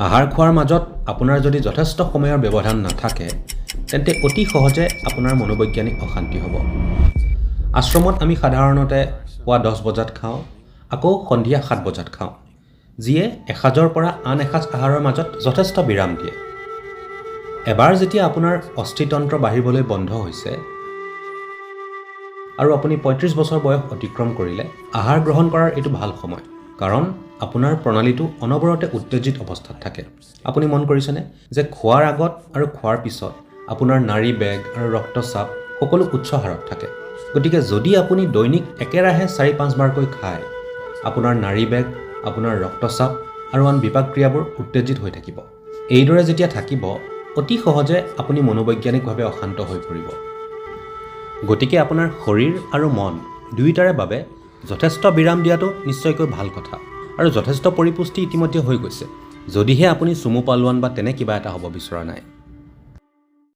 আহাৰ খোৱাৰ মাজত আপোনাৰ যদি যথেষ্ট সময়ৰ ব্যৱধান নাথাকে তেন্তে অতি সহজে আপোনাৰ মনোবৈজ্ঞানিক অশান্তি হ'ব। আশ্ৰমত আমি সাধাৰণতে পুৱা 10 বজাত খাওঁ, আকৌ সন্ধিয়া 7 বজাত খাওঁ, যিয়ে এসাঁজৰ পৰা আন এসাঁজ আহাৰৰ মাজত যথেষ্ট বিৰাম দিয়ে। এবাৰ যেতিয়া আপোনাৰ অস্থিতন্ত্ৰ বাঢ়িবলৈ বন্ধ হৈছে আৰু আপুনি 35 বছৰ বয়স অতিক্ৰম কৰিলে, আহাৰ গ্ৰহণ কৰাৰ এইটো ভাল সময়, কাৰণ আপোনাৰ প্ৰণালীটো অনবৰতে উত্তেজিত অৱস্থাত থাকে। আপুনি মন কৰিছেনে যে খোৱাৰ আগত আৰু খোৱাৰ পিছত আপোনাৰ নাড়ী বেগ আৰু ৰক্তচাপ সকলো উচ্চ হাৰত থাকে। গতিকে যদি আপুনি দৈনিক একেৰাহে 4-5 বাৰকৈ খায়, আপোনাৰ নাড়ী বেগ, আপোনাৰ ৰক্তচাপ আৰু আন বিপাকক্ৰিয়াবোৰ উত্তেজিত হৈ থাকিব। এইদৰে যেতিয়া থাকিব, অতি সহজে আপুনি মনোবৈজ্ঞানিকভাৱে অশান্ত হৈ পৰিব। গতিকে আপোনাৰ শৰীৰ আৰু মন দুয়োটাৰে বাবে যথেষ্ট বিৰাম দিয়াটো নিশ্চয়কৈ ভাল কথা, আৰু যথেষ্ট পৰিপুষ্টি ইতিমধ্যে হৈ গৈছে, যদিহে আপুনি চুমু পালোৱান বা তেনে কিবা এটা হ'ব বিচৰা নাই।